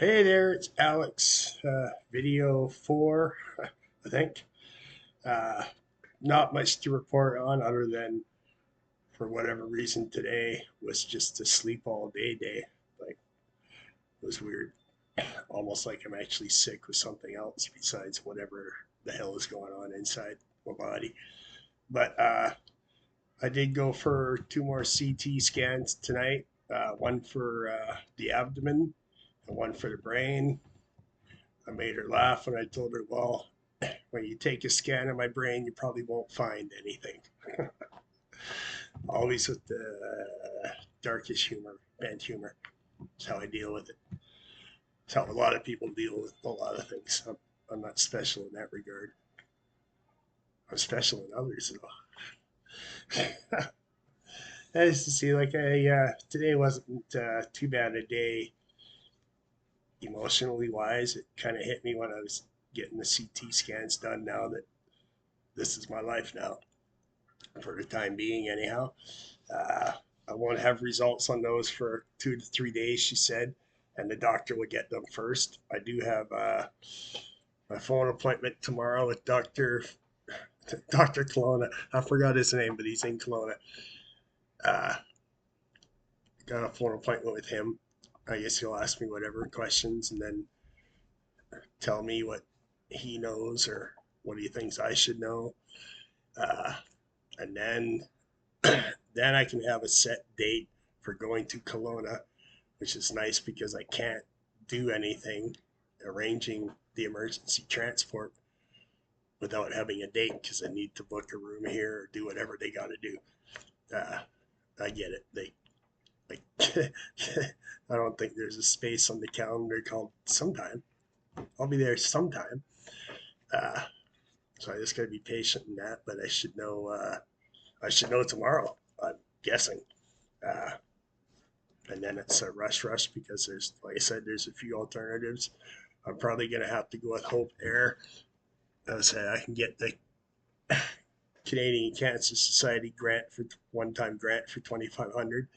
Hey there, it's Alex. Video 4, I think. Uh, Not much to report on other than for whatever reason today was just a sleep all day. Like, it was weird. Almost like I'm actually sick with something else besides whatever the hell is going on inside my body. But I did go for two more CT scans tonight, one for the abdomen and one for the brain. I made her laugh when I told her, well, when you take a scan of my brain, you probably won't find anything. Always with the darkest humor, bad humor. That's how I deal with it. That's how a lot of people deal with a lot of things. I'm not special in that regard. I'm special in others, though. I used to see like today wasn't too bad a day emotionally wise. It kind of hit me when I was getting the CT scans done. Now that this is my life now, for the time being, anyhow. Uh, I won't have results on those for 2 to 3 days, she said, and the doctor will get them first. I do have my phone appointment tomorrow with Doctor Kelowna. I forgot his name, but he's in Kelowna. Uh, got a phone appointment with him. I guess he'll ask me whatever questions and then tell me what he knows or what he thinks I should know. Uh, and then I can have a set date for going to Kelowna, which is nice because I can't do anything arranging the emergency transport without having a date because I need to book a room here or do whatever they got to do. Uh, I get it. They like I don't think there's a space on the calendar called sometime. I'll be there sometime. Uh, so I just got to be patient in that. But I should know. I should know tomorrow. I'm guessing. Uh, and then it's a rush because there's, like I said, there's a few alternatives. I'm probably gonna have to go with Hope Air. As I can get the Canadian Cancer Society grant for one-time grant for 2,500,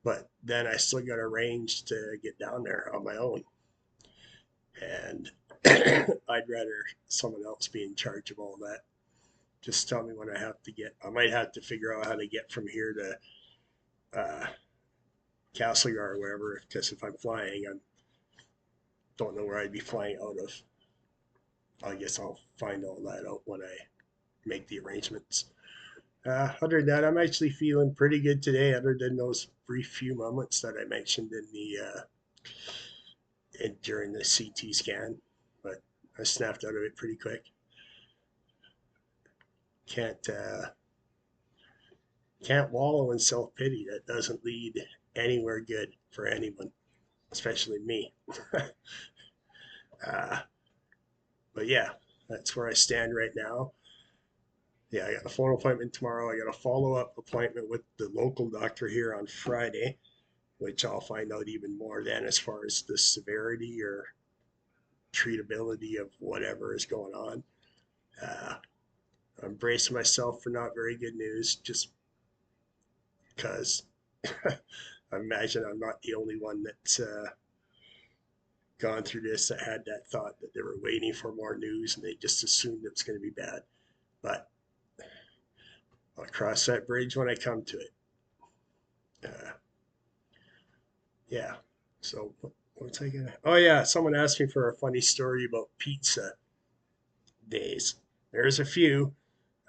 but then I still got to arrange to get down there on my own, and I'd rather someone else be in charge of all that. Just tell me when I have to get. I might have to figure out how to get from here to Castlegar or wherever, because if I'm flying, I don't know where I'd be flying out of. I guess I'll find all that out when I make the arrangements. Other than that, I'm actually feeling pretty good today, other than those brief few moments that I mentioned during the CT scan. But I snapped out of it pretty quick. Can't uh, can't wallow in self pity. That doesn't lead anywhere good for anyone, especially me. uh, but yeah, that's where I stand right now. Yeah, I got a phone appointment tomorrow. I got a follow up appointment with the local doctor here on Friday, which I'll find out even more then as far as the severity or treatability of whatever is going on. Uh, I'm bracing myself for not very good news just because I imagine I'm not the only one that's gone through this that had that thought that they were waiting for more news and they just assumed it was going to be bad. But I'll cross that bridge when I come to it. Uh, yeah. So what's I gonna? Oh yeah, someone asked me for a funny story about pizza days. There's a few.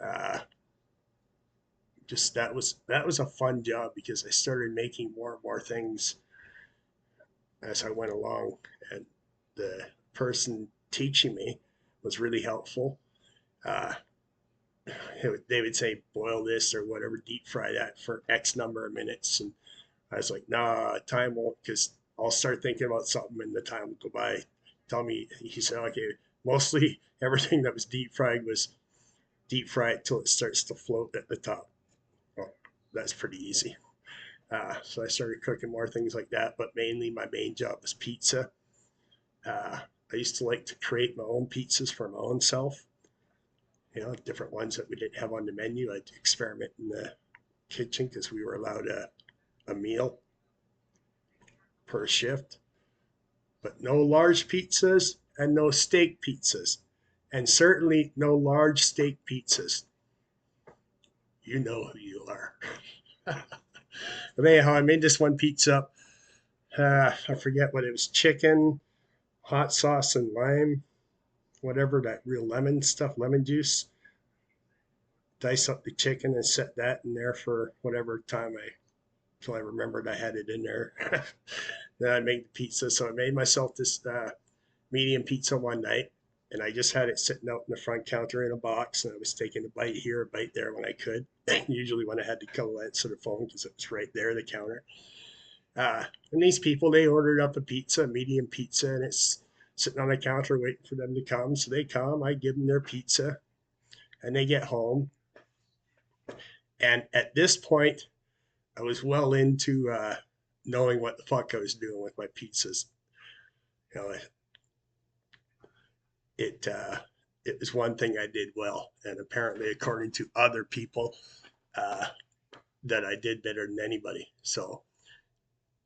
Uh, just that was a fun job because I started making more and more things as I went along, and the person teaching me was really helpful. Uh, they would say boil this or whatever, deep fry that for X number of minutes, and I was like, nah, time won't, because I'll start thinking about something and the time will go by. Tell me, he said, okay, mostly everything that was deep fried was deep fry it till it starts to float at the top. Well, that's pretty easy. So I started cooking more things like that, but mainly my main job was pizza. I used to like to create my own pizzas for my own self, different ones that we didn't have on the menu. I'd experiment in the kitchen because we were allowed a meal per shift. but no large pizzas and no steak pizzas, and certainly no large steak pizzas. You know who you are. But anyhow, I made this one pizza. I forget what it was, chicken, hot sauce, and lime, whatever that real lemon stuff, lemon juice. Dice up the chicken and set that in there for whatever time till I remembered I had it in there. Then I made the pizza. So I made myself this medium pizza one night, and I just had it sitting out in the front counter in a box, and I was taking a bite here, a bite there when I could. Usually when I had to go answer the phone because it was right there, the counter. And these people, they ordered up a pizza, a medium pizza, and it's sitting on the counter waiting for them to come. So they come, I give them their pizza, and they get home. And at this point, I was well into knowing what the fuck I was doing with my pizzas. You know, it it was one thing I did well, and apparently, according to other people, uh, that I did better than anybody. So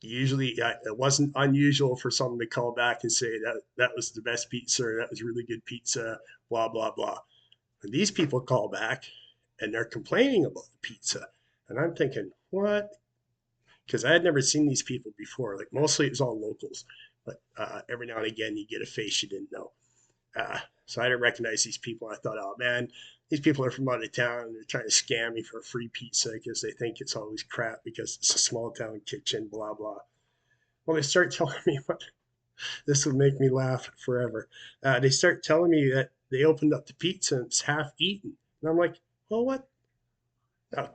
usually, it wasn't unusual for someone to call back and say that was the best pizza, or that was really good pizza, blah blah blah. And these people call back, and they're complaining about the pizza, and I'm thinking, what? Because I had never seen these people before. Like mostly it was all locals, but every now and again you get a face you didn't know. So I didn't recognize these people. I thought, oh man, these people are from out of town. They're trying to scam me for a free pizza because they think it's always crap because it's a small town kitchen, blah blah. Well, they start telling me what this would make me laugh forever. They start telling me that they opened up the pizza and it's half eaten, and I'm like, well, what? Oh,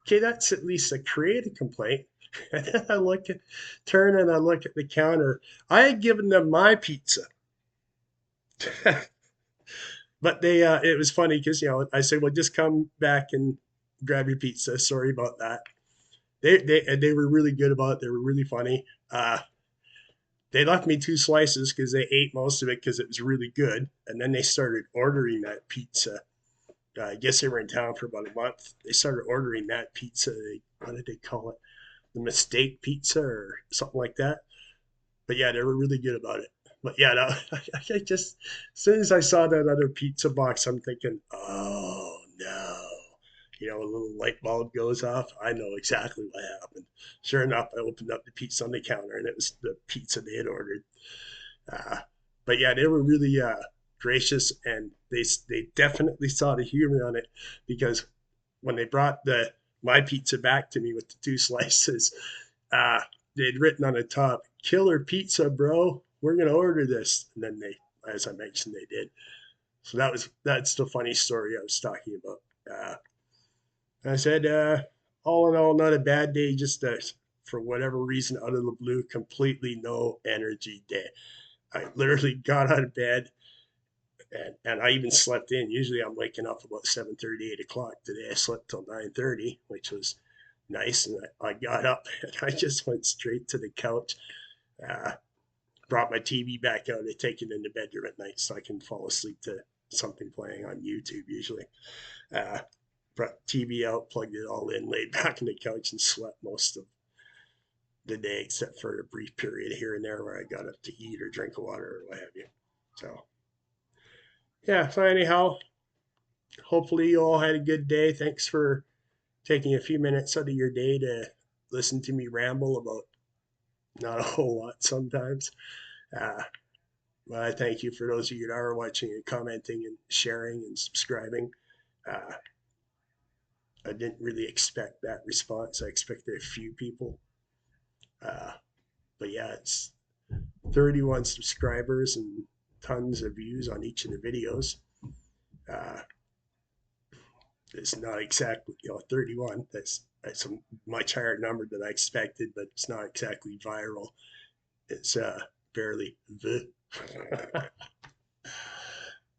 okay, that's at least a creative complaint. And then turn and I look at the counter. I had given them my pizza. But it was funny because, I said, well, just come back and grab your pizza. Sorry about that. They were really good about it. They were really funny. They left me two slices because they ate most of it because it was really good. And then they started ordering that pizza. I guess they were in town for about a month. They started ordering that pizza. What did they call it? The mistake pizza or something like that. But yeah, they were really good about it. But yeah, no, I just as soon as I saw that other pizza box, I'm thinking, oh no. A little light bulb goes off. I know exactly what happened. Sure enough, I opened up the pizza on the counter, and it was the pizza they had ordered. Uh, but yeah, they were really gracious, and they definitely saw the humor on it because when they brought the my pizza back to me with the two slices, uh, they'd written on the top, "Killer pizza, bro. We're gonna order this." And then as I mentioned, they did. So that's the funny story I was talking about. I said, all in all, not a bad day. Just for whatever reason, out of the blue, completely no energy day. I literally got out of bed, and I even slept in. Usually I'm waking up about 7:30, 8 o'clock. Today I slept till 9:30, which was nice. And I got up and I just went straight to the couch. Uh, Brought my TV back out. I take it in the bedroom at night so I can fall asleep to something playing on YouTube usually. Uh, Brought TV out, plugged it all in, laid back on the couch and slept most of the day except for a brief period here and there where I got up to eat or drink water or what have you. So yeah, so anyhow, hopefully you all had a good day. Thanks for taking a few minutes out of your day to listen to me ramble about not a whole lot sometimes. Uh, but I thank you for those of you that are watching and commenting and sharing and subscribing. Uh, I didn't really expect that response. I expected a few people. Uh, but yeah, it's 31 subscribers and tons of views on each of the videos. Uh, it's not exactly 31. That's a much higher number than I expected, but it's not exactly viral. It's barely the.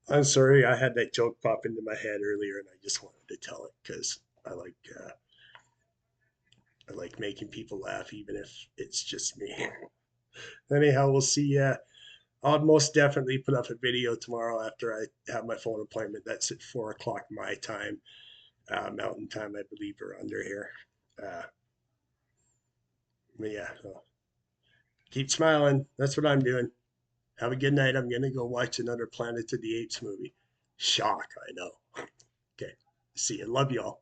I'm sorry, I had that joke pop into my head earlier, and I just wanted to tell it because I like making people laugh, even if it's just me. Anyhow, we'll see. I'll most definitely put up a video tomorrow after I have my phone appointment. That's at 4 o'clock my time, Mountain Time, I believe, or under here. But yeah, Keep smiling. That's what I'm doing. Have a good night. I'm going to go watch another Planet of the Apes movie. Shock, I know. Okay. See you. Love y'all.